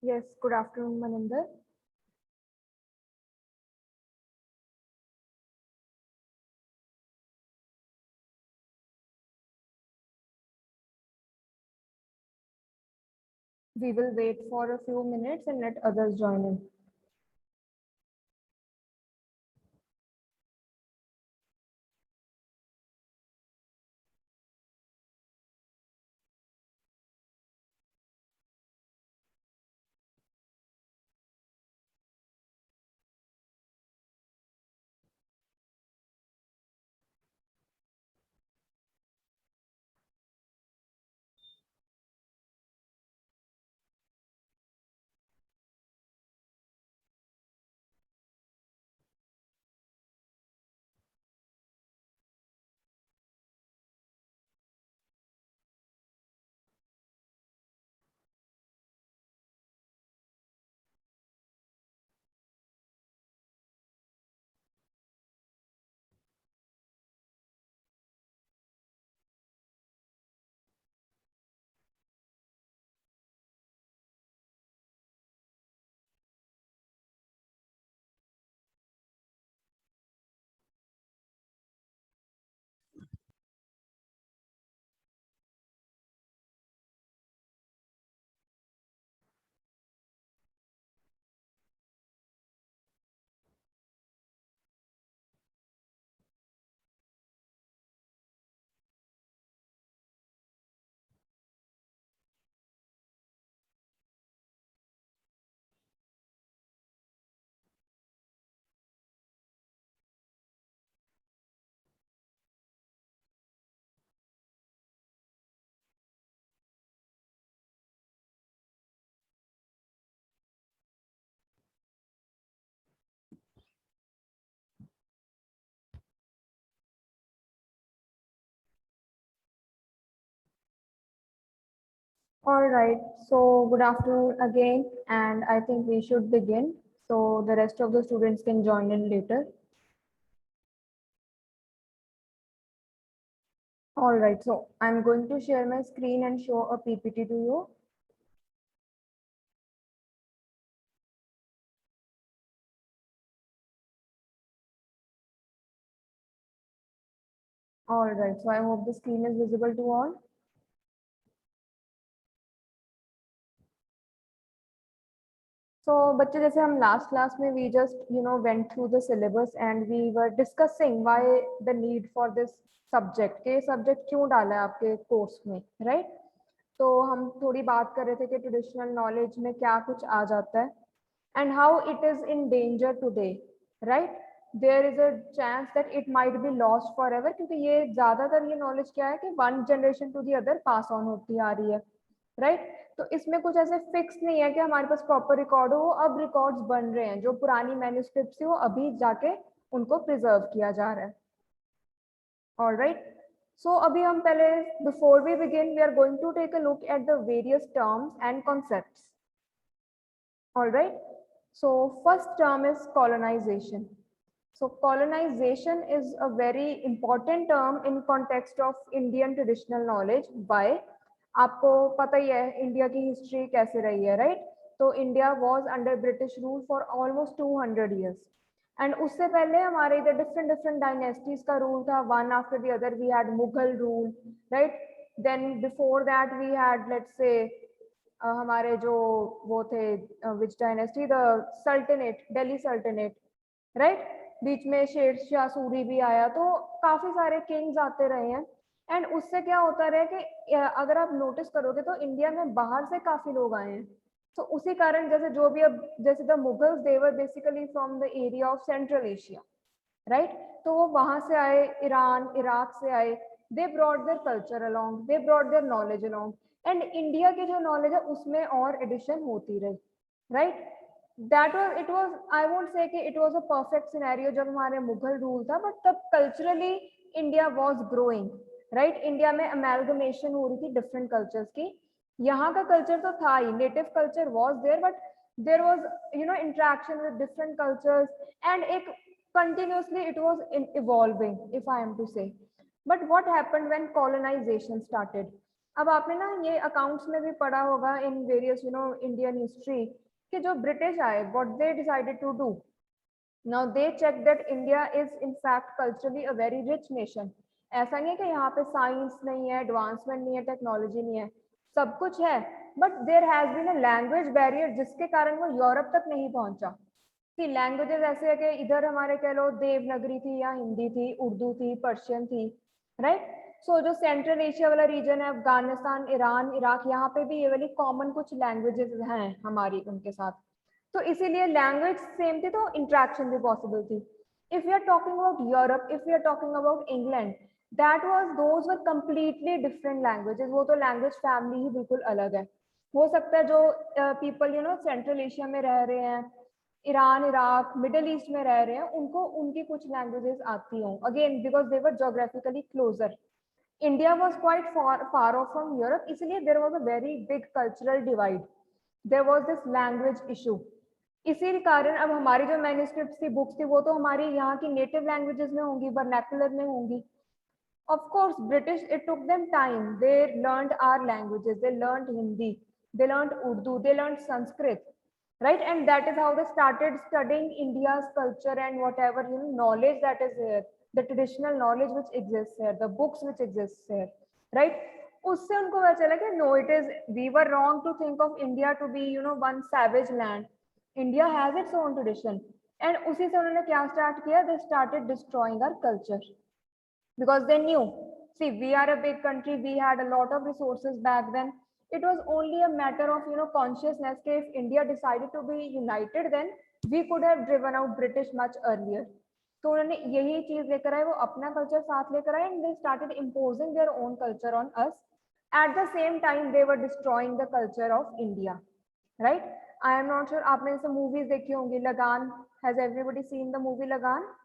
Yes, good afternoon, Maninder. We will wait for a few minutes and let others join in. All right, so good afternoon again, and I think we should begin so the rest of the students can join in later. All right, so I'm going to share my screen and show a PPT to you. All right, so I hope the screen is visible to all. So बच्चे जैसे हम last class में we just went through the syllabus and we were discussing why the need for this subject के subject क्यों डाला है आपके course में, right? तो हम थोड़ी बात कर रहे थे कि ट्रेडिशनल नॉलेज में क्या कुछ आ जाता है and how it is in danger today, right? There is a chance that it might be lost forever क्योंकि ये ज्यादातर ये नॉलेज क्या है कि one generation to the other pass on होती आ रही है, राइट? तो इसमें कुछ ऐसे फिक्स नहीं है कि हमारे पास प्रॉपर रिकॉर्ड हो, अब रिकॉर्ड्स बन रहे हैं, जो पुरानी मैन्युस्क्रिप्ट थी वो अभी जाके उनको प्रिजर्व किया जा रहा है। ऑलराइट, सो अभी हम पहले before we begin we are going to take a look at the various terms and concepts. Alright, so first term is colonization. So colonization is a very important term in context of Indian traditional knowledge. Why? आपको पता ही है India की history कैसे रही है, right? तो India was under British rule for almost 200 years and उससे पहले हमारे इधर डिफरेंट डिफरेंट डायनेस्टीज का रूल था, one after the other. We had Mughal rule, right? Then before that we had let's say हमारे जो वो थे which dynasty, the sultanate, Delhi sultanate, right? बीच में शेर शाह सूरी भी आया, तो काफी सारे किंग्स आते रहे हैं. एंड उससे क्या होता रहा कि अगर आप नोटिस करोगे तो इंडिया में बाहर से काफी लोग आए हैं. तो उसी कारण जैसे जो भी अब जैसे the Mughals they were basically from the area of central Asia, right? तो वो वहां से आए, ईरान इराक से आए. They brought their culture along, they brought their knowledge along, and India की जो नॉलेज है उसमें और एडिशन होती रही, राइट? That was it was, I won't say कि it was a perfect scenario जब हमारे मुगल रूल था, बट तब culturally India was growing, right? India में अमेलगमेशन हो रही थी डिफरेंट कल्चर्स की. यहाँ का कल्चर तो था ही, native culture was there, but there was interaction with different cultures and एक continuously it was evolving, if I am to say. But what happened when colonization started? अब आपने ना ये अकाउंट्स में भी पढ़ा होगा इन वेरियस इंडियन हिस्ट्री कि जो ब्रिटिश आए what they decided to do, now they check that India is in fact culturally a very rich nation. ऐसा नहीं है कि यहाँ पे साइंस नहीं है, एडवांसमेंट नहीं है, टेक्नोलॉजी नहीं है, सब कुछ है, but there has been a language barrier जिसके कारण वो यूरोप तक नहीं पहुंचा। कि लैंग्वेजेस ऐसे है कि इधर हमारे कह लो देवनागरी थी या हिंदी थी, उर्दू थी, पर्शियन थी, राइट। सो जो सेंट्रल एशिया वाला रीजन है, अफगानिस्तान, ईरान, इराक, यहाँ पे भी ये वाली कॉमन कुछ लैंग्वेजेस हैं हमारी उनके साथ। तो इसीलिए लैंग्वेज सेम थी तो इंट्रैक्शन भी पॉसिबल थी। If you are talking about Europe, if you are talking about England, that was those were completely different languages. वो तो लैंग्वेज फैमिली ही बिल्कुल अलग है। हो सकता है जो पीपल सेंट्रल एशिया में रह रहे हैं, ईरान, इराक, मिडिल ईस्ट में रह रहे हैं, उनको उनकी कुछ लैंग्वेजेस आती हों, again because they were geographically closer. India was quite far off from Europe, इसलिए there was a very big cultural divide, there was this language issue. इसी कारण अब हमारी जो मैन्युस्क्रिप्ट थी, बुक्स थी, वो तो हमारी यहाँ की नेटिव लैंग्वेजेस में होंगी, वर्नैकुलर में होंगी। Of course, British, it took them time. They learned our languages. They learned Hindi. They learned Urdu. They learned Sanskrit, right? And that is how they started studying India's culture and whatever knowledge that is here, the traditional knowledge which exists here, the books which exists here, right? उससे उनको पता चला कि no, it is we were wrong to think of India to be one savage land. India has its own tradition. And उसी से उन्होंने क्या start किया? They started destroying our culture. Because they knew, see, we are a big country, we had a lot of resources back then. It was only a matter of consciousness. If India decided to be united, then we could have driven out British much earlier. तो उन्होंने यही चीज लेकर आए, वो अपना culture साथ लेकर आए, and they started imposing their own culture on us. At the same time, they were destroying the culture of India, right? I am not sure आपने जैसे movies देखी होंगी, लगान, has everybody seen the movie लगान?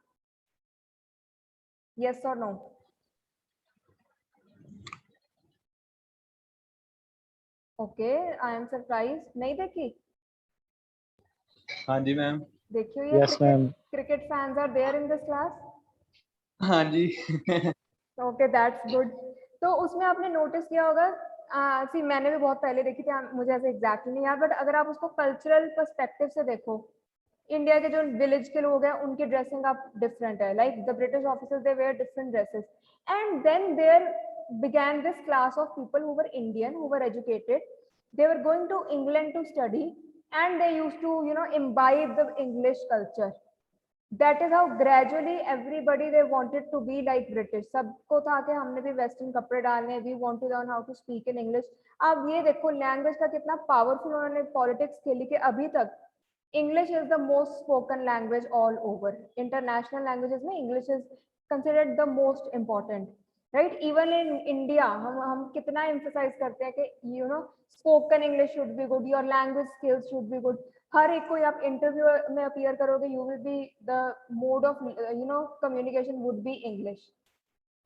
Yes or no? Okay, I am surprise, नहीं देखी? हाँ जी मैम। देखियो ये Yes, cricket ma'am. Cricket fans are there in this class. हाँ जी। Okay, that's good. तो उसमें आपने नोटिस किया होगा, सी मैंने भी बहुत पहले देखी थी, मुझे ऐसे एग्जैक्टली नहीं याद, बट अगर आप उसको कल्चरल पर्सपेक्टिव से देखो, इंडिया के जो विलेज के लोग हैं उनकी ड्रेसिंग आप डिफरेंट है, like the British officers they were different dresses, and then there began this class of people who were Indian, who were educated. They were going to England to study, and they used to imbibe the English culture. That is how gradually everybody they wanted to be like British. सबको था कि हमने भी western कपड़े डालने हैं, we want to learn how to speak in English. अब ये देखो लैंग्वेज का कितना पावरफुल उन्होंने पॉलिटिक्स खेली कि अभी तक English is the most spoken language all over. International languages में English is considered the most important, right? Even in India, हम कितना emphasize करते हैं कि spoken English should be good, your language skills should be good. हर एक कोई आप interview में अपीयर करोगे, you will be the mode of communication would be English,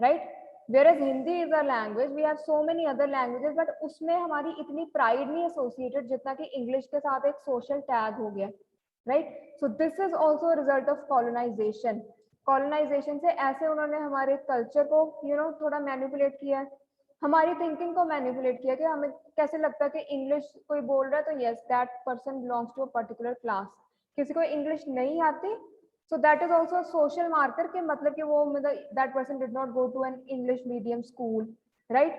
right? Whereas Hindi is a language, we have so many other languages, but उसमें हमारी इतनी pride नहीं associated जितना कि English के साथ एक social tag हो गया, right? So this is also a result of colonization. Colonization से ऐसे उन्होंने हमारे culture को थोड़ा manipulate किया है, हमारी थिंकिंग को मैनिपुलेट किया कि हमें कैसे लगता है कि इंग्लिश कोई बोल रहा है तो yes that person belongs to a particular class, किसी को इंग्लिश नहीं आती so that is also a social marker के मतलब कि वो that person did not go to an English medium school, right?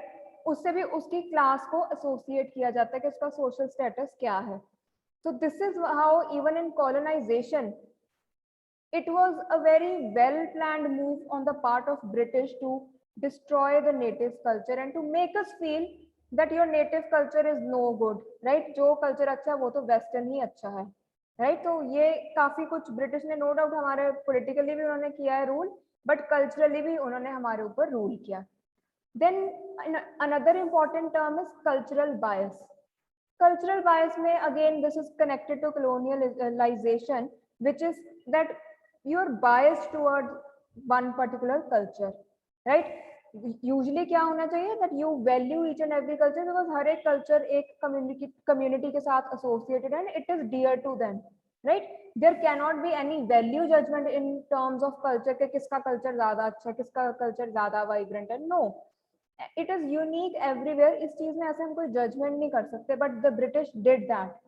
उससे भी उसकी क्लास को एसोसिएट किया जाता है कि उसका सोशल स्टेटस क्या है. So this is how even in colonization it was a very well planned move on the part of British to destroy the native culture and to make us feel that your native culture is no good, right? जो culture अच्छा है वो तो western ही अच्छा है, right? तो ये काफी कुछ ब्रिटिश ने नो डाउट हमारे पॉलिटिकली भी उन्होंने किया है रूल, बट कल्चरली भी उन्होंने हमारे ऊपर रूल किया. Then another important term is cultural bias. Cultural bias में again this is connected to colonialization, which is that you are biased towards one particular culture, right? Usually क्या होना चाहिए that you value each and every culture because हर एक culture एक community के साथ associated and it is dear to them, right? There cannot be any value judgment in terms of culture कि किसका culture ज्यादा अच्छा है, किसका कल्चर ज्यादा वाइब्रेंट है. No, it is unique everywhere, इस चीज में ऐसे हम कोई जजमेंट नहीं कर सकते, but the British did that.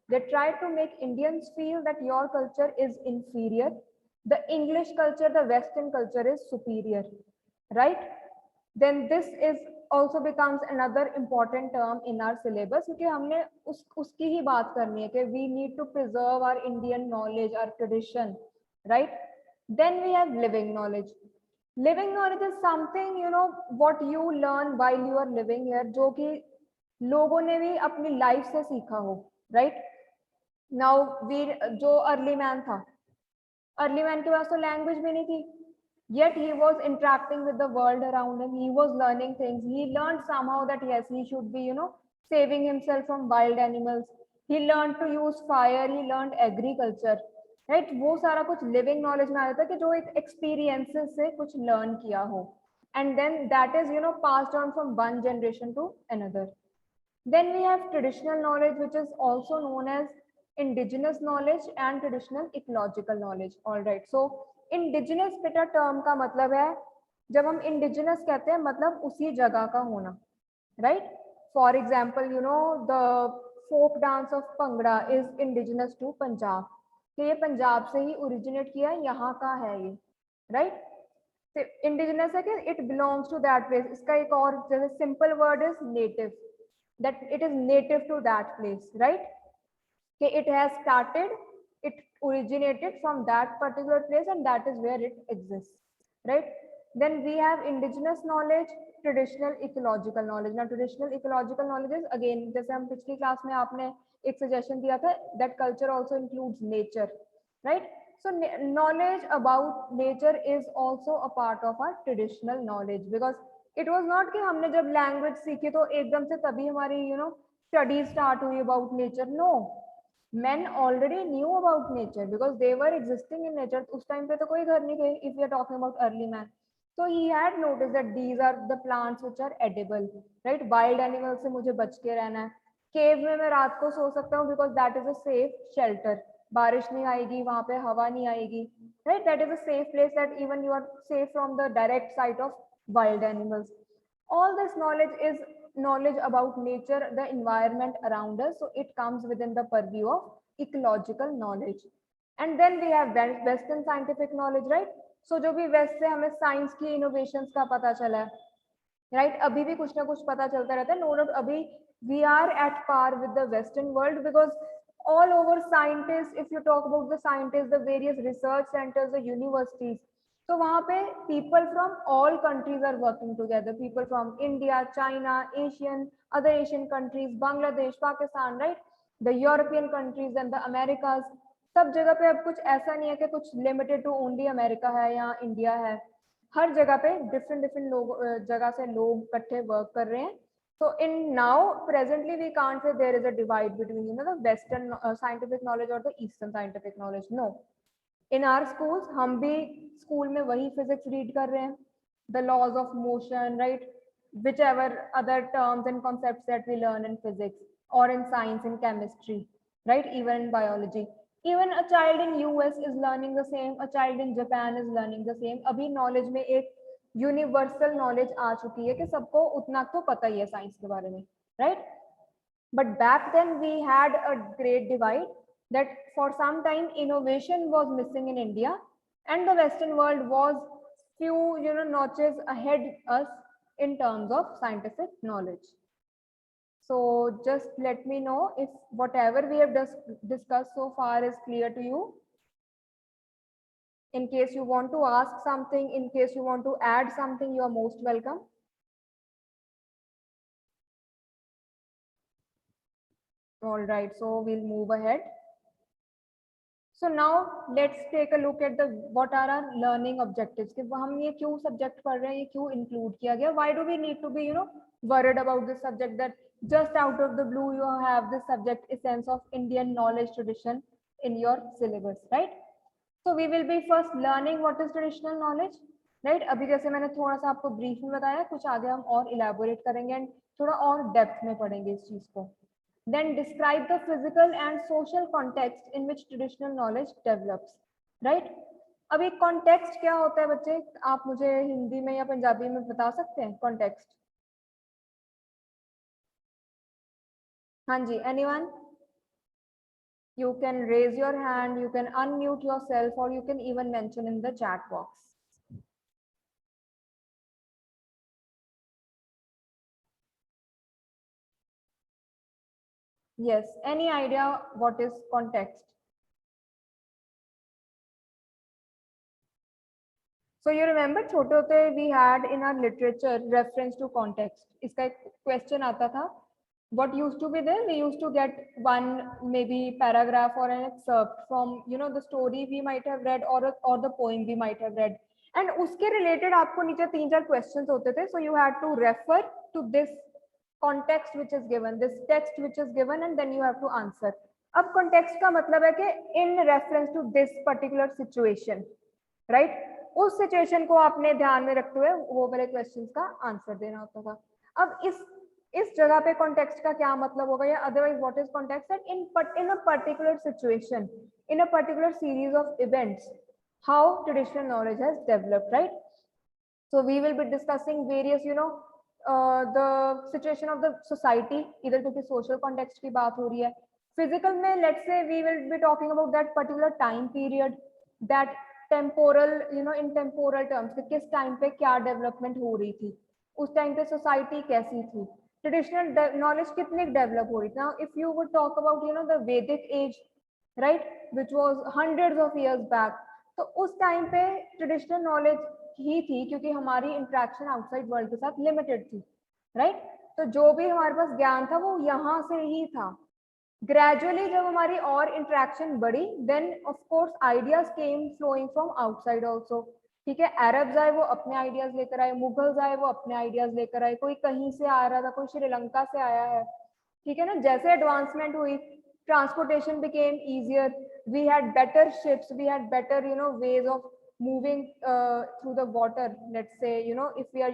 They tried to make Indians feel that your culture is inferior. The English culture, the Western culture is superior, right? Then this is also becomes another important term in our syllabus, क्योंकि हमने उसकी ही बात करनी है कि we need to preserve our Indian knowledge, our tradition, right? Then we have living knowledge. Living knowledge is something, you know, what you learn while you are living here, जो कि लोगों ने भी अपनी लाइफ से सीखा हो, right? नाउ वीर जो अर्ली मैन था, अर्ली मैन के पास तो लैंग्वेज भी नहीं थी, yet he was interacting with the world around him, he was learning things, he learned somehow that yes, he should be, you know, saving himself from wild animals, he learned to use fire, he learned agriculture, right? वो सारा कुछ living knowledge में आ जाता है कि जो एक experiences से कुछ लर्न किया हो, and then that is, you know, passed on from one generation to another. Then we have traditional knowledge, which is also known as indigenous knowledge and traditional ecological knowledge. All right. So indigenous बेटा term का मतलब है, जब हम indigenous कहते हैं मतलब उसी जगह का होना, right? For example, you know, the folk dance of Bhangra is indigenous to Punjab. कि ये पंजाब से ही originate किया है, यहाँ का है ये, right? तो indigenous है कि it belongs to that place. इसका एक और जैसे simple word is native, that it is native to that place, right? Okay, it has started, it originated from that particular place and that is where it exists, right? Then we have indigenous knowledge, traditional ecological knowledge. Now traditional ecological knowledge is again, जैसे हम पिछली class में आपने एक suggestion दिया था, that culture also includes nature, right? So knowledge about nature is also a part of our traditional knowledge, because it was not कि हमने जब language सीखी तो एकदम से तभी हमारी, you know, studies start हुई about nature. No, men already knew about nature because they were existing in nature. उस time पे तो कोई घर नहीं थे, if we are talking about early man. So he had noticed that these are the plants which are edible, right? Wild animals से मुझे बच के रहना है. Cave में मैं रात को सो सकता हूँ because that is a safe shelter. बारिश नहीं आएगी, वहाँ पे हवा नहीं आएगी, right? That is a safe place, that even you are safe from the direct sight of wild animals. All this knowledge is knowledge about nature, the environment around us, so it comes within the purview of ecological knowledge. And then we have western scientific knowledge, right? So जो भी west से हमें science की innovations का पता चला है, right? अभी भी कुछ ना कुछ पता चलता रहता है, no doubt अभी we are at par with the western world, because all over scientists, if you talk about the scientists, the various research centers, the universities, तो वहाँ पे people from all countries are working together, people from India, China, Asian, other Asian countries, Bangladesh, Pakistan, right? The European countries and the Americas, सब जगह पे अब कुछ ऐसा नहीं है कि कुछ limited to only America है या India है, हर जगह पे different लोग जगह से लोग इकट्ठे work कर रहे हैं. So in now presently we can't say there is a divide between, you know, the western scientific knowledge or the eastern scientific knowledge. No, in our schools हम भी स्कूल में वही physics read कर रहे हैं, the laws of motion, right? Whichever other terms and concepts that we learn in physics or in science, in chemistry, right? Even in biology, even a child in US is learning the same, a child in Japan is learning the same. अभी knowledge में एक universal knowledge आ चुकी है कि सबको उतना तो पता ही है साइंस के बारे में, right? But back then we had a great divide, that for some time innovation was missing in India and the Western world was few, you know, notches ahead us in terms of scientific knowledge. So just let me know if whatever we have discussed so far is clear to you. In case you want to ask something, in case you want to add something, you are most welcome. All right, so we'll move ahead. So now let's take a look at the what are our learning objectives. कि हम ये क्यों subject पढ़ रहे हैं, ये क्यों include किया गया? Why do we need to be, you know, worried about this subject that just out of the blue you have this subject, essence of Indian knowledge tradition in your syllabus, right? So we will be first learning what is traditional knowledge, right? अभी जैसे मैंने थोड़ा सा आपको brief में बताया, कुछ आगे हम और elaborate करेंगे and थोड़ा और depth में पढ़ेंगे इस चीज को. Then describe the physical and social context in which traditional knowledge develops, right? अभी context क्या होता है बच्चे, आप मुझे हिंदी में या पंजाबी में बता सकते हैं context? हाँ जी, anyone? You can raise your hand, you can unmute yourself, or you can even mention in the chat box. Yes, any idea what is context? So you remember छोटे होते we had in our literature reference to context. इसका एक question आता था. What used to be there? We used to get one maybe paragraph or an excerpt from the story we might have read or the poem we might have read. And उसके related आपको नीचे 3-4 questions होते थे. So you had to refer to this context which is given, this text which is given, and then you have to answer. अब context का मतलब है कि in reference to this particular situation, right? उस situation को आपने ध्यान में रखते हुए वो वाले क्वेश्चंस का आंसर देना होता था. अब इस जगह पे कॉन्टेक्स्ट का क्या मतलब होगा, या otherwise what is context? That in a particular situation, in a particular series of events, how traditional knowledge has developed, right? So we will be discussing various the situation of the society, इधर क्योंकि social context की बात हो रही है. Physical में let's say we will be talking about that particular time period, that temporal in temporal terms कि किस टाइम पे क्या डेवलपमेंट हो रही थी, उस टाइम पे सोसाइटी कैसी थी, ट्रेडिशनल नॉलेज कितनी डेवलप हो रही थी. Now if you would talk about the Vedic age, right, which was hundreds of years back, तो उस टाइम पे ट्रेडिशनल नॉलेज ही थी क्योंकि हमारी इंटरेक्शन आउटसाइड वर्ल्ड के साथ लिमिटेड थी, राइट? तो जो भी हमारे पास ज्ञान था वो यहाँ से ही था. ग्रेजुअली जब हमारी और इंटरेक्शन बढ़ी, then of course ideas came flowing from outside also. ठीक है, अरब्स आए वो अपने आइडियाज लेकर आए, मुगल्स आए वो अपने आइडियाज लेकर आए, कोई कहीं से आ रहा था, कोई श्रीलंका से आया है. ठीक है ना, जैसे एडवांसमेंट हुई, transportation became easier, we had better ships, we had better ways of moving through the water. Let's say if we are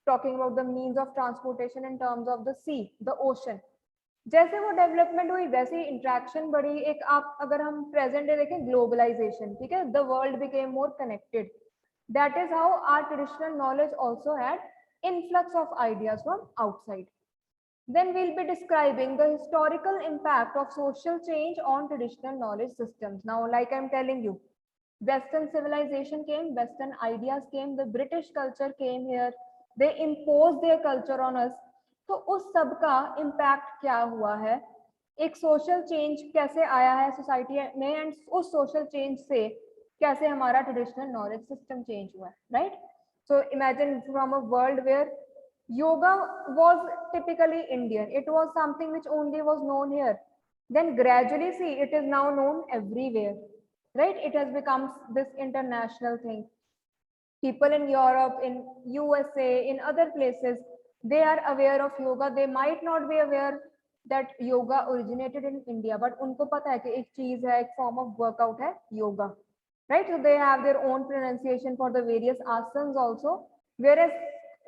talking about the means of transportation in terms of the sea, the ocean, जैसे वो development हुई वैसे ही interaction बढ़ी. एक आप अगर हम present day देखें, ग्लोबलाइजेशन, ठीक है, the world became more connected. That is how our traditional knowledge also had influx of ideas from outside. Then we'll be describing the historical impact of social change on traditional knowledge systems. Now, like I'm telling you, Western civilization came, Western ideas came, the British culture came here, they imposed their culture on us. तो उस सब का impact क्या हुआ है, एक social change कैसे आया है सोसाइटी में, एंड उस सोशल चेंज से कैसे हमारा ट्रेडिशनल नॉलेज सिस्टम चेंज हुआ है, right? So imagine from a world where yoga was typically Indian, it was something which only was known here, then gradually see it is now known everywhere, right? It has become this international thing. People in Europe, in USA, in other places, they are aware of yoga. They might not be aware that yoga originated in India, but उनको पता है कि एक चीज है, एक form of workout है yoga, right? So they have their own pronunciation for the various asanas also, whereas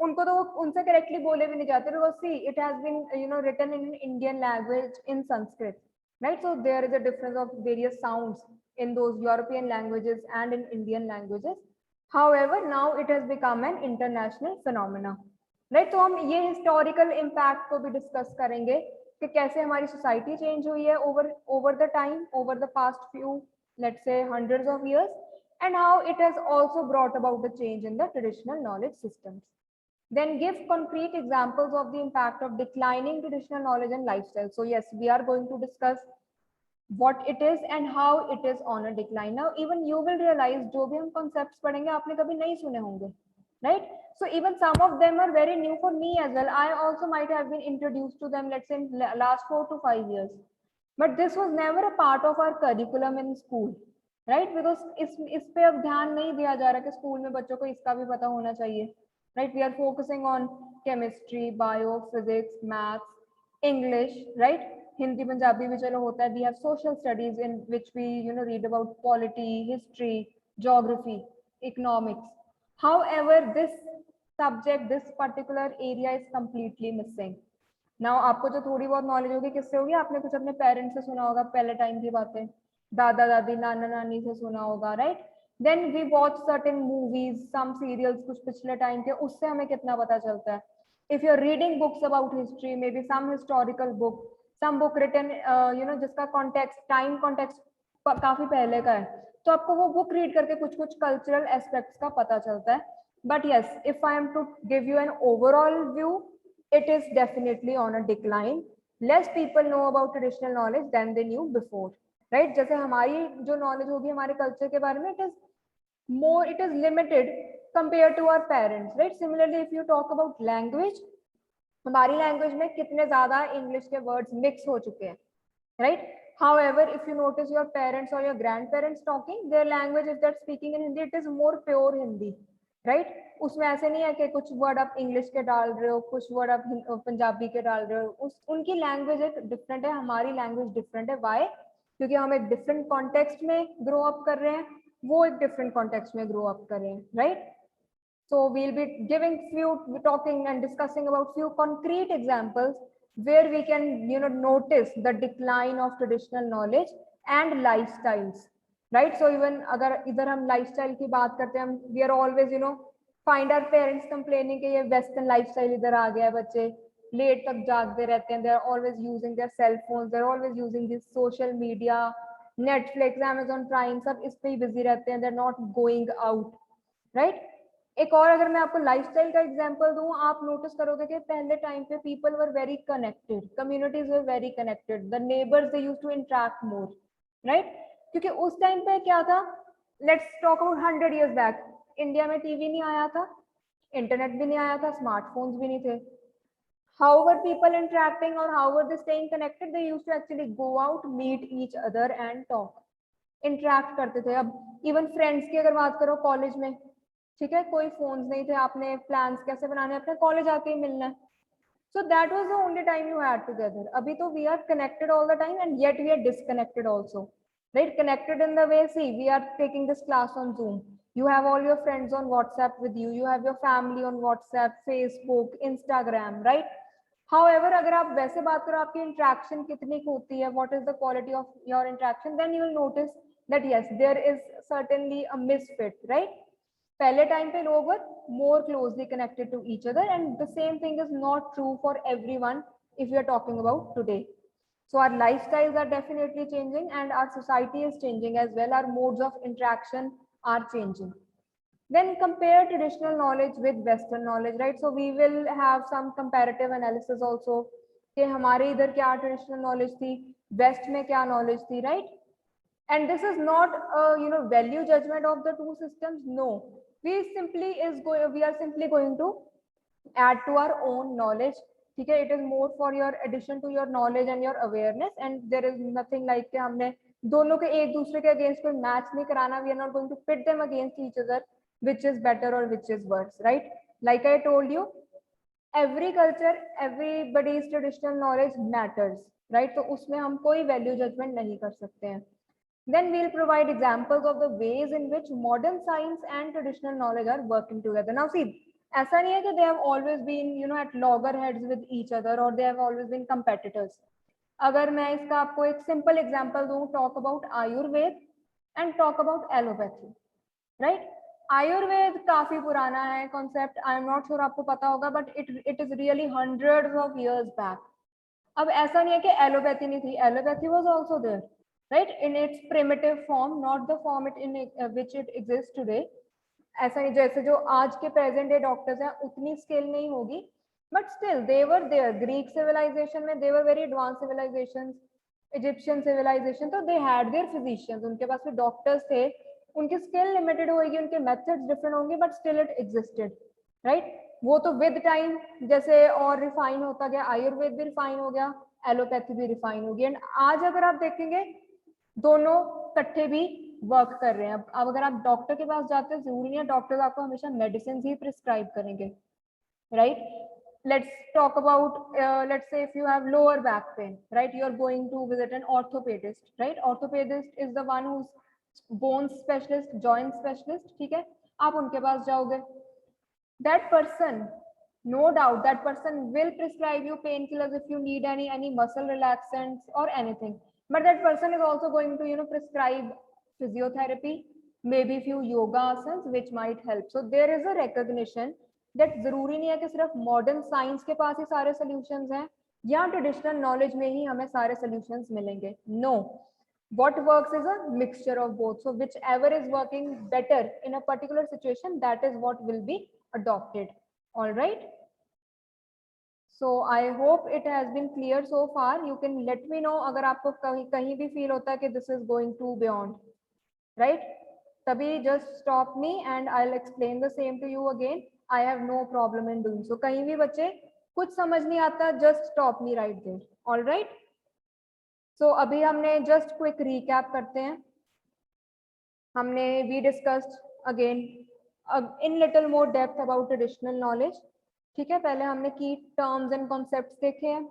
उनको तो उनसे करेक्टली बोले भी नहीं जाते, because see it has been written in Indian language in Sanskrit, right? So there is a difference of various sounds in those European languages and in Indian languages. However, now it has become an international phenomena, right? तो हम ये historical impact को भी discuss करेंगे कि कैसे हमारी society change हुई है over the time, over the past few, let's say, hundreds of years, and how it has also brought about the change in the traditional knowledge systems. Then give concrete examples of the impact of declining traditional knowledge and lifestyle. So yes, we are going to discuss what it is and how it is on a decline. Now even you will realize जो भी हम concepts पढ़ेंगे आपने कभी नहीं सुने होंगे, right? So even some of them are very new for me as well. I also might have been introduced to them, let's say, in last 4 to 5 years, but this was never a part of our curriculum in school, right? Because इस पे अब ध्यान नहीं दिया जा रहा कि school में बच्चों को इसका भी पता होना चाहिए, right? We are focusing on chemistry, bio, physics, maths, English, right? Hindi, Punjabi भी चलो होता है. We have social studies in which we read about polity, history, geography, economics. However, this subject, this particular area is completely missing. Now आपको जो थोड़ी बहुत knowledge होगी किससे होगी, आपने कुछ अपने पेरेंट्स से सुना होगा, पहले टाइम की बातें, दादा दादी नाना नानी से सुना होगा, right? Then we watch certain movies, some serials कुछ पिछले टाइम के, उससे हमें कितना पता चलता है. If you are reading books about history, maybe some historical book, some book written जिसका कॉन्टेक्स्ट टाइम कॉन्टेक्स्ट काफी पहले का है, तो आपको वो बुक रीड करके कुछ कुछ कल्चरल एस्पेक्ट्स का पता चलता है. But yes, if I am to give you an overall view, it is definitely on a decline. Less people know about traditional knowledge than they knew before, right? जैसे हमारी जो knowledge होगी हमारे culture के बारे में, it is limited compared to our parents, right? Similarly, if you talk about language, हमारी language में कितने ज़्यादा English के words mix हो चुके हैं, right? However, if you notice your parents or your grandparents talking, their language, if they're speaking in Hindi, it is more pure Hindi, right? उसमें ऐसे नहीं है कि कुछ वर्ड आप इंग्लिश के डाल रहे हो, कुछ वर्ड आप पंजाबी के डाल रहे हो. उनकी लैंग्वेज एक डिफरेंट है, हमारी लैंग्वेज डिफरेंट है. वाई? क्योंकि हम एक डिफरेंट कॉन्टेक्स्ट में ग्रो अप कर रहे हैं, वो एक डिफरेंट कॉन्टेक्स्ट में ग्रो अप कर रहे हैं, right? So we'll be talking and discussing about few concrete examples where we can notice the decline of traditional knowledge and lifestyles, right? So even अगर इधर हम lifestyle की बात करते हैं, we are always find our parents complaining कि ये western lifestyle इधर आ गया है, बच्चे लेट तक जागते रहते हैं, they are always using their cell phones, they are always using this social media, Netflix, Amazon Prime, सब इस पे ही busy रहते हैं, they are not going out, right? एक और अगर मैं आपको लाइफस्टाइल का एग्जांपल दूं, आप नोटिस करोगे कि पहले टाइम पे people were very connected, communities were very connected, the neighbours they used to interact more, right? क्योंकि उस टाइम पे क्या था, लेट्स टॉक अबाउट 100 years बैक, इंडिया में टीवी नहीं आया था, इंटरनेट भी नहीं आया था, स्मार्टफोन्स भी नहीं थे. How were people interacting or how were they staying connected? They used to actually go out, meet each other and talk, interact करते थे. अब इवन फ्रेंड्स की अगर बात करो कॉलेज में, ठीक है, कोई फोन्स नहीं थे, आपने प्लान्स कैसे बनाने, अपने कॉलेज आके ही मिलना है. So that was the only time you had together. अभी तो we are connected all the time and yet we are disconnected also, right? Connected in the way, see, we are taking this class on Zoom. You have all your friends on WhatsApp with you. You have your family on WhatsApp, Facebook, Instagram, right? However, अगर आप वैसे बात करो आपकी interaction कितनी होती है, what is the quality of your interaction, then you will notice that yes, there is certainly a misfit, right? पहले टाइम पे लोग more closely connected to each other, and the same thing is not true for everyone if we are talking about today. So our lifestyles are definitely changing and our society is changing as well. Our modes of interaction are changing. Then compare traditional knowledge with Western knowledge, right? So we will have some comparative analysis also कि हमारे इधर क्या traditional knowledge थी, West में क्या knowledge थी, right? And this is not a value judgment of the two systems. No, we are simply going to add to our own knowledge. ठीक है, it is more for your addition to your knowledge and your awareness, and there is nothing like कि हमने दोनों के एक दूसरे के against कोई मैच नहीं कराना. We are not going to pit them against each other, which is better or which is worse, right? Like I told you, every culture, everybody's traditional knowledge matters, right? तो उसमें हम कोई value judgment नहीं कर सकते हैं. Then we'll provide examples of the ways in which modern science and traditional knowledge are working together. Now see, ऐसा नहीं है कि they have always been at loggerheads with each other or they have always been competitors. अगर मैं इसका आपको एक simple example दूं, talk about Ayurveda and talk about allopathy, right? Ayurveda काफी पुराना है concept, I am not sure आपको पता होगा, but it is really hundreds of years back. अब ऐसा नहीं है कि एलोपैथी नहीं थी, allopathy was also there, right, in its primitive form, not the form it in which it exists today. ऐसा नहीं जैसे जो आज के प्रेजेंट डे डॉक्टर्स हैं उतनी स्किल नहीं होगी, but still they were there. Greek civilisation में they were very advance civilisations, Egyptian civilisation, तो दे हैड देयर फिजिशियंस, उनके पास भी डॉक्टर्स थे. उनकी स्किल लिमिटेड होगी, उनके मेथड्स डिफरेंट होंगे, but still it existed, right? वो तो विद टाइम जैसे और रिफाइन होता गया, आयुर्वेद भी रिफाइन हो गया, एलोपैथी भी रिफाइन होगी, एंड आज अगर आप देखेंगे दोनों इकट्ठे भी वर्क कर रहे हैं. अब अगर आप डॉक्टर के पास जाते हैं, जरूरी नहीं है डॉक्टर आपको हमेशा मेडिसिन ही प्रिस्क्राइब करेंगे, right? Let's talk about let's say if you have lower back pain, right, you are going to visit an orthopedist, right? Orthopedist is the one who's bone specialist, joint specialist, ठीक है, आप उनके पास जाओगे. That person, no doubt that person will prescribe you painkillers if you need any muscle relaxants or anything, but that person is also going to prescribe physiotherapy, maybe few yoga asanas which might help. So there is a recognition that जरूरी नहीं है कि सिर्फ modern science के पास ही सारे solutions हैं. या traditional knowledge में ही हमें सारे सॉल्यूशंस मिलेंगे? No, what works is a mixture of both. So whichever is working better in a particular situation, that is what will be adopted. All right, so I hope it has been clear so far. You can let me know अगर आपको कहीं भी feel होता है कि this is going too beyond, right? तभी just stop me and I'll explain the same to you again. I have no problem in doing so. कहीं भी बच्चे कुछ समझ नहीं आता, just stop me right there. All right, so अभी हमने just quick recap करते हैं. हमने we discussed again in little more depth about traditional knowledge. ठीक है, पहले हमने की टर्म्स एंड कॉन्सेप्ट्स देखे हैं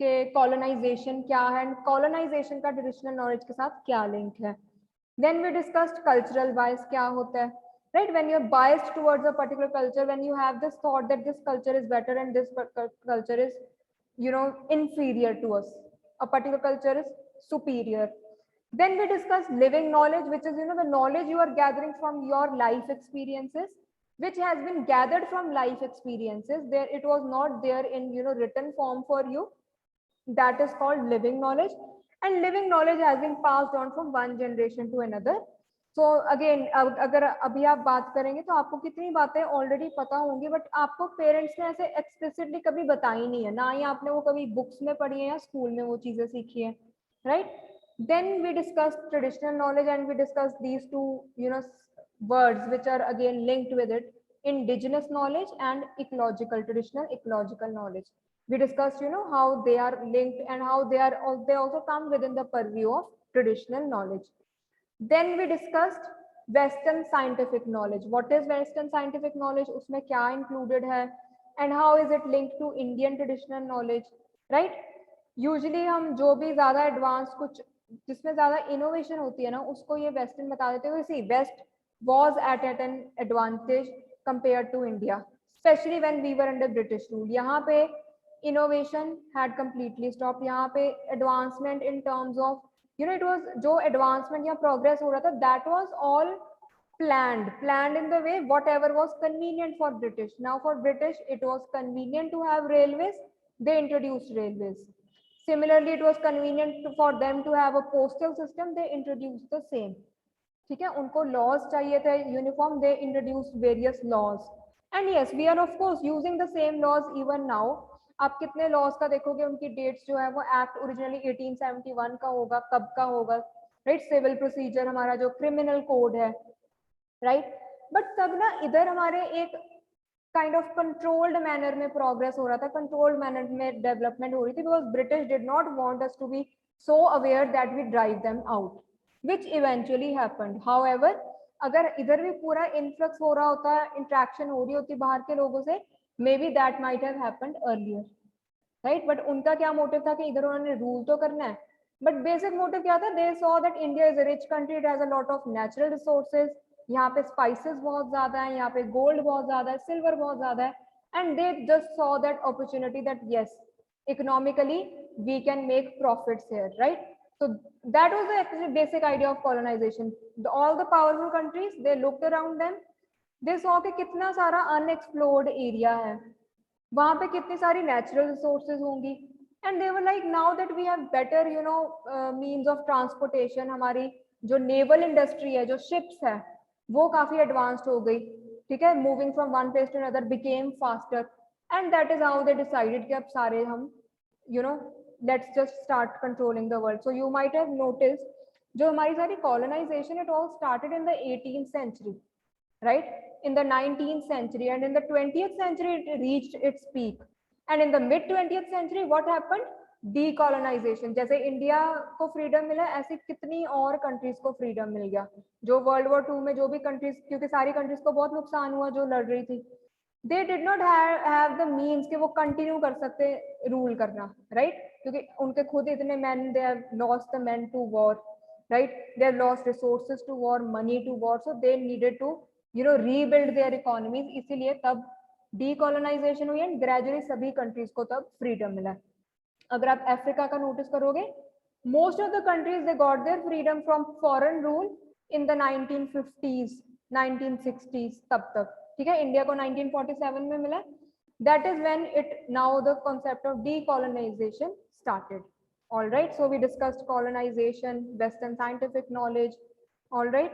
कि कॉलोनाइजेशन क्या है एंड कॉलोनाइजेशन का ट्रेडिशनल नॉलेज के साथ क्या लिंक है. देन वी डिस्कस्ड कल्चरल बायस क्या होता है, right? When you're biased towards a particular culture, when you have this thought that this culture is better and this culture is, you know, inferior to us, a particular culture is superior. Then we discussed living knowledge, which is, you know, the knowledge you are gathering from your life experiences, which has been gathered from life experiences. There, it was not there in, you know, written form for you. That is called living knowledge. And living knowledge has been passed on from one generation to another. So again, अगर अभी आप बात करेंगे तो आपको कितनी बातें already पता होंगी, बट आपको पेरेंट्स ने ऐसे एक्सप्लिसिटली कभी बताई नहीं है, ना ही आपने वो कभी बुक्स में पढ़ी है या स्कूल में वो चीजें सीखी है, right? Then we discussed traditional knowledge and we discussed these two, you know, words which are again linked with it: indigenous knowledge and ecological, traditional ecological knowledge. We discussed, you know, how they are linked and how they also come within the purview of traditional knowledge. Then we discussed western scientific knowledge. What is western scientific knowledge, उसमें क्या included है, and how is it linked to Indian traditional knowledge, right? Usually हम जो भी ज़्यादा advanced कुछ जिसमें ज़्यादा innovation होती है ना, उसको ये western बता देते हैं. See, west was at an advantage compared to India, especially when we were under British rule. यहाँ पे innovation had completely stopped. यहाँ पे advancement in terms of, you know, it was जो advancement या progress हो रहा था, that was all planned in the way whatever was convenient for British. Now for British it was convenient to have railways, they introduced railways. Similarly, it was convenient for them to have a postal system, they introduced the same. ठीक है, उनको laws चाहिए थे uniform, they introduced various laws. And yes, we are of course using the same laws even now. आप कितने laws का देखोगे, उनकी डेट्स जो है वो एक्ट ओरिजिनली 1871 का होगा, कब का होगा, राइट? सिविल प्रोसीजर हमारा जो क्रिमिनल कोड है, राइट? बट तब ना इधर हमारे एक काइंड ऑफ कंट्रोल्ड मैनर में प्रोग्रेस हो रहा था, कंट्रोल्ड मैनर में डेवलपमेंट हो रही थी, because British did not want us to be so aware that we drive them out, which eventually happened. However, अगर इधर भी पूरा इन्फ्लक्स हो रहा होता, इंट्रैक्शन हो रही होती बाहर के लोगों से, maybe that might have happened earlier, right? But उनका क्या मोटिव था कि इधर उन्होंने रूल तो करना है, बट बेसिक मोटिव क्या था? they saw that India is a rich country, it has a lot of natural resources. यहाँ पे स्पाइसेस बहुत ज्यादा है, यहाँ पे गोल्ड बहुत ज्यादा है, सिल्वर बहुत ज्यादा है, and they just saw that opportunity that yes, economically we can make profits here, right? So that was the actually basic idea of colonization. All the powerful countries, they looked around them, they saw कि कितना सारा unexplored area है, वहां पे कितनी सारी natural resources होंगी, and they were like, now that we have better, you know, means of transportation, हमारी जो naval industry है, जो ships है, वो काफी advanced हो गई, ठीक है, moving from one place to another became faster, and that is how they decided कि अब सारे हम, you know, let's just start controlling the world. So you might have noticed जो हमारी सारी colonization, it all started in the 18th century, right? In the 19th century, and in the 20th century it reached its peak, and in the mid 20th century what happened? Decolonization. जैसे India को freedom मिला, ऐसे कितनी और countries को freedom मिल गया. जो world war 2 में जो भी कंट्रीज, क्योंकि सारी कंट्रीज को बहुत नुकसान हुआ जो लड़ रही थी, they did not have the means कि वो कंटिन्यू कर सकते रूल करना, right? क्योंकि उनके खुद इतने men, they have lost the men to war, right? They have lost resources to war, money to war, so they needed to, you know, rebuild their economies. इसीलिए तब decolonization हुई and gradually सभी countries को तब freedom मिला. अगर आप Africa का नोटिस करोगे, most of the countries they got their freedom from foreign rule in the 1950s, 1960s, तब तक, ठीक है. इंडिया को 1947 में मिला, That is when now the concept of decolonization started. All right, so we discussed colonization, Western scientific knowledge. All right,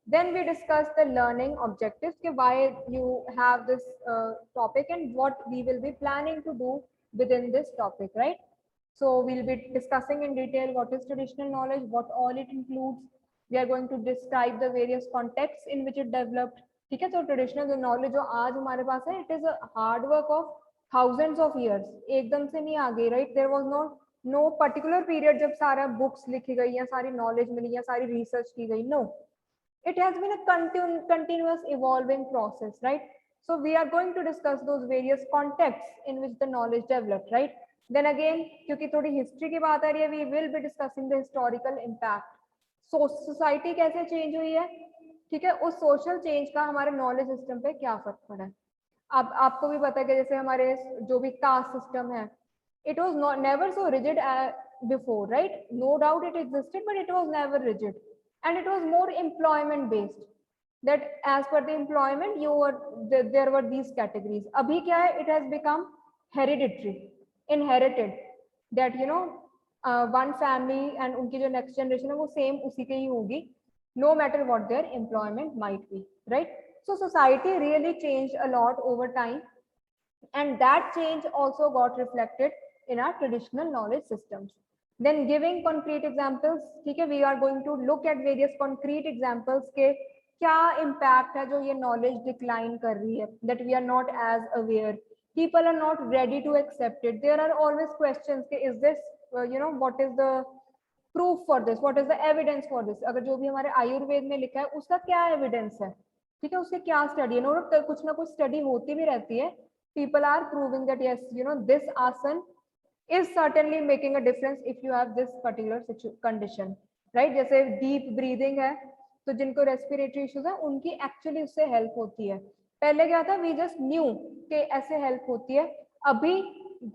then we discussed the learning objectives, why you have this topic and what we will be planning to do within this topic, right? So we'll be discussing in detail what is traditional knowledge, what all it includes. We are going to describe the various contexts in which it developed. ठीक है, तो traditional knowledge जो आज हमारे पास है, it is a hard work of thousands of years, एकदम से नहीं आ गई, right? There was no particular period जब सारा बुक्स लिखी गई या सारी नॉलेज मिली या सारी रिसर्च की गई. No, it has been a continuous evolving process, right? So we are going to discuss those various contexts in which the knowledge developed, right? Then again, क्योंकि थोड़ी हिस्ट्री की बात आ रही है, we will be discussing the historical impact. So society कैसे change हुई है, ठीक है, उस सोशल चेंज का हमारे नॉलेज सिस्टम पे क्या फर्क पड़ा है. अब आपको भी पता है कि जैसे हमारे जो भी कास्ट सिस्टम है, it was not never so rigid before, right? No doubt it existed, but it was never rigid, and it was more employment based, that as per the employment you were there were these categories. Abhi kya hai, it has become hereditary, inherited, that you know one family and unki jo next generation hai wo same usi ki hi hogi, no matter what their employment might be, right? So society really changed a lot over time, and that change also got reflected in our traditional knowledge systems. Then giving concrete examples, ठीक है, we are going to look at various concrete examples के क्या impact है जो ये knowledge decline कर रही है, that we are not as aware, people are not ready to accept it, there are always questions के is this what is the proof for this, what is the evidence for this. अगर जो भी हमारे आयुर्वेद में लिखा है उसका क्या evidence है, ठीक है, उसके क्या स्टडी है, कुछ ना कुछ स्टडी होती भी रहती है. People are proving that yes, this asan is certainly making a difference if you have this particular condition, right? जैसे deep breathing है, तो जिनको respiratory issues है उनकी actually उससे help होती है. पहले क्या था, we just knew कि ऐसे help होती है. अभी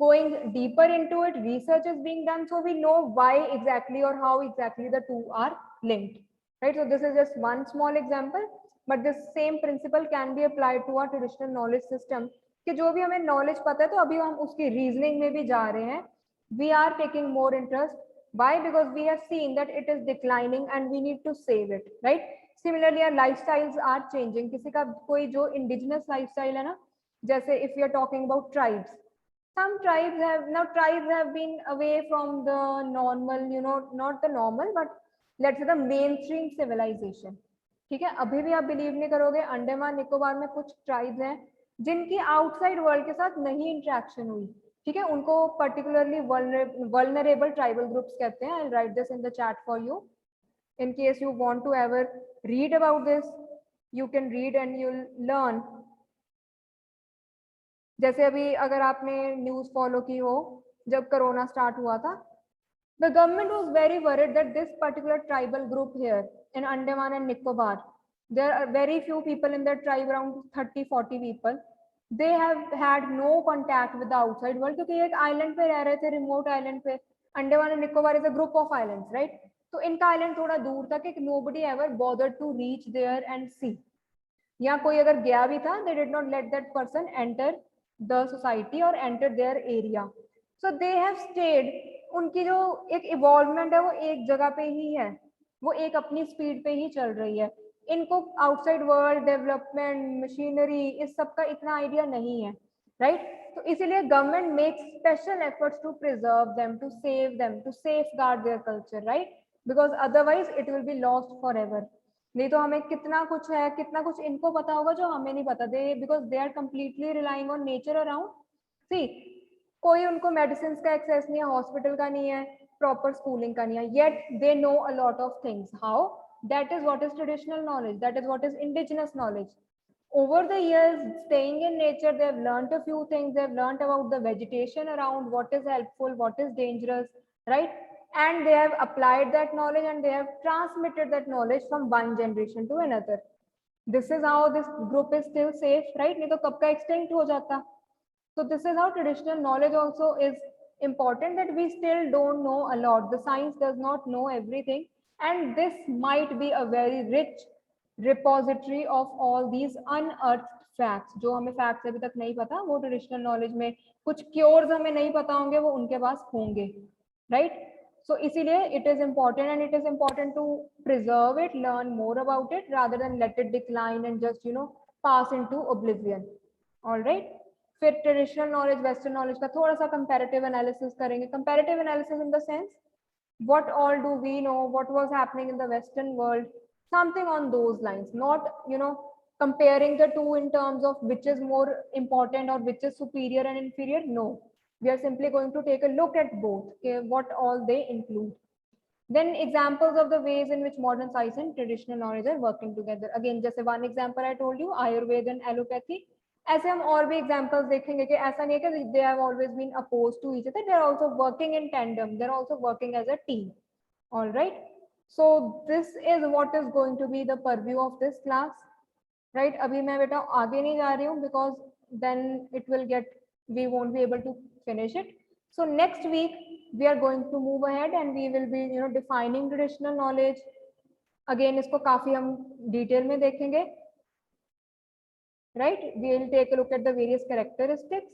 going deeper into it, research is being done, so we know why exactly or how exactly the two are linked, right? So this is just one small example, but this same principle can be applied to our traditional knowledge system, कि जो भी हमें knowledge पता है तो अभी हम उसकी रीजनिंग में भी जा रहे हैं. We are taking more interest, why? Because we have seen that it is declining and we need to save it, right? Similarly our lifestyles are changing. किसी का कोई जो इंडिजिनस लाइफस्टाइल है ना, जैसे if you are talking about tribes, some tribes have been away from the normal, not the normal, but let's say the mainstream civilization. ठीक है, अभी भी आप बिलीव नहीं करोगे, अंडमान निकोबार में कुछ ट्राइब्स हैं जिनकी आउटसाइड वर्ल्ड के साथ नहीं इंटरेक्शन हुई, ठीक है, उनको पर्टिकुलरली वल्नरेबल ट्राइबल ग्रुप्स कहते हैं. I write this in the chat for you in case you want to ever read about this, you can read and you'll learn. जैसे अभी अगर आपने न्यूज फॉलो की हो, जब कोरोना स्टार्ट हुआ था, the government was very worried that this particular tribal group here in Andaman and Nicobar, there are very few people in that tribe, around 30-40 people, they have had no contact with the outside world, क्योंकि एक island पे रह रहे थे, remote island पे. Andaman and Nicobar is a group of islands, right? तो इनका island थोड़ा दूर था कि nobody ever bothered to reach there and see. या कोई अगर गया भी था, they did not let that person enter the society or enter their area. So they have stayed. उनकी जो एक इवॉल्वमेंट है वो एक जगह पे ही है, वो एक अपनी स्पीड पे ही चल रही है. इनको आउटसाइड वर्ल्ड, डेवलपमेंट, मशीनरी, इस सब का इतना आइडिया नहीं है, राइट? तो इसीलिए government makes special efforts to preserve them, to save them, to safeguard their culture, right? Because otherwise it will be lost forever. नहीं तो हमें कितना कुछ है, कितना कुछ इनको पता होगा जो हमें नहीं पता. They because they are completely relying on nature around. See, कोई उनको मेडिसिन का एक्सेस नहीं है, हॉस्पिटल का नहीं है, प्रॉपर स्कूलिंग का नहीं है, yet they know a lot of things. How? That is what is traditional knowledge, that is what is indigenous knowledge. Over the years, staying in nature, they have learned a few things. They have learned about the vegetation around, what is helpful, what is dangerous, right? And they have applied that knowledge and they have transmitted that knowledge from one generation to another. This is how this group is still safe, right? नहीं तो कब का extinct हो जाता. So this is how traditional knowledge also is important, that we still don't know a lot. The science does not know everything, and this might be a very rich repository of all these अनअर्थड facts, जो हमें facts अभी तक नहीं पता वो traditional knowledge में, कुछ cures हमें नहीं पता होंगे वो उनके पास होंगे, राइट। सो इसीलिए it is important and it is important to preserve it, learn more about it rather than let it decline and just pass into oblivion. Alright, फिर ट्रेडिशनल नॉलेज वेस्टर्न नॉलेज का थोड़ा सा comparative analysis करेंगे। Comparative analysis in the sense what all do we know, what was happening in the Western world, something on those lines, not comparing the two in terms of which is more important or which is superior and inferior. No, we are simply going to take a look at both, okay, what all they include. Then examples of the ways in which modern science and traditional knowledge are working together. Again, just one example I told you, Ayurveda and allopathy. ऐसे हम और भी examples देखेंगे कि ऐसा नहीं है कि they have always been opposed to each other, they are also working in tandem, they are also working as a team. Alright, so this is what is going to be the purview of this class, right. अभी मैं बेटा आगे नहीं जा रही हूँ because then it will get, we won't be able to finish it. So next week we are going to move ahead and we will be defining traditional knowledge. again इसको काफी हम डिटेल में देखेंगे, right? We will take a look at the various characteristics,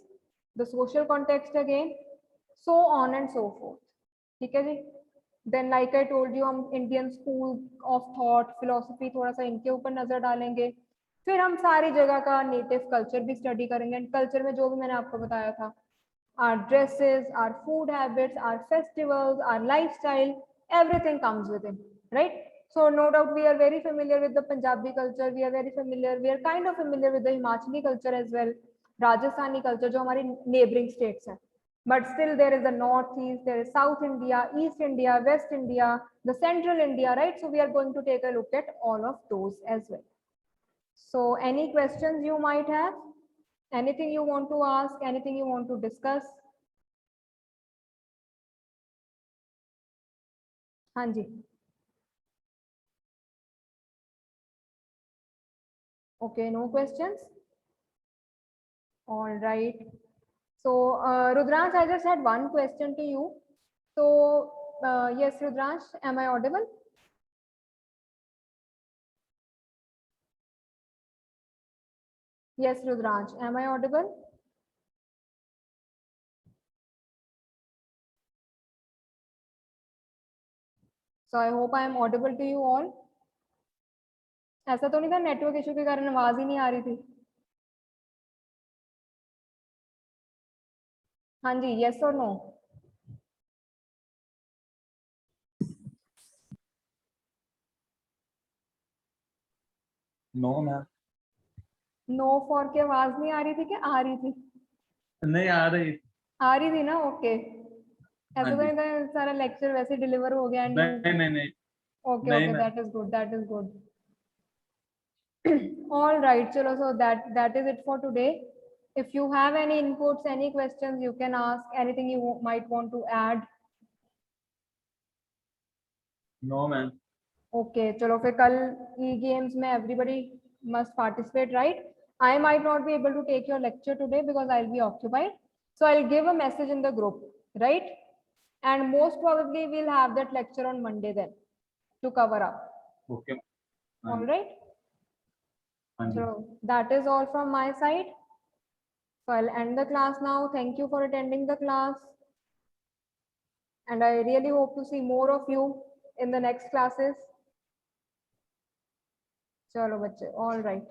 the social context again, so on and so forth. ठीक है जी। Then like I told you, हम Indian school of thought, philosophy थोड़ा सा इनके ऊपर नजर डालेंगे। फिर हम सारी जगह का नेटिव कल्चर भी स्टडी करेंगे। एंड कल्चर में जो भी मैंने आपको बताया था, our dresses, our food habits, our festivals, our lifestyle, everything comes within, right? So no doubt we are very familiar with the Punjabi culture, we are very familiar, we are kind of familiar with the Himachali culture as well, Rajasthani culture जो हमारी neighboring states हैं, but still there is the northeast, there is South India, East India, West India, the Central India, right? So we are going to take a look at all of those as well. So any questions you might have? Anything you want to ask, anything you want to discuss? हाँ जी, okay, no questions. All right, so Rudransh, I just had one question to you. So yes, Rudransh, am I audible? Yes, Rudransh, am I audible? So I hope I am audible to you all. ऐसा तो नहीं था network issue के कारण आवाज ही नहीं आ रही थी? हाँ जी, yes or no? No ma'am. No फॉर के आवाज नहीं आ रही थी कि आ रही थी? नहीं आ रही थी ना, ओके। ऐसा तो हाँ जी। नहीं था सारा लेक्चर वैसे डिलीवर हो गया एंड नहीं नहीं नहीं okay, नहीं okay, ma'am. that is good, that is good. All right, chalo, so that is it for today. If you have any inputs, any questions, you can ask. Anything you might want to add? No ma'am. Okay, chalo, फिर कल ई games में everybody must participate, right? I might not be able to take your lecture today because I'll be occupied. So I'll give a message in the group, right? And most probably we'll have that lecture on Monday then to cover up. Okay. All right. हाँ जी। So that is all from my side. So I'll end the class now. Thank you for attending the class. And I really hope to see more of you in the next classes. Chalo bachche, all right.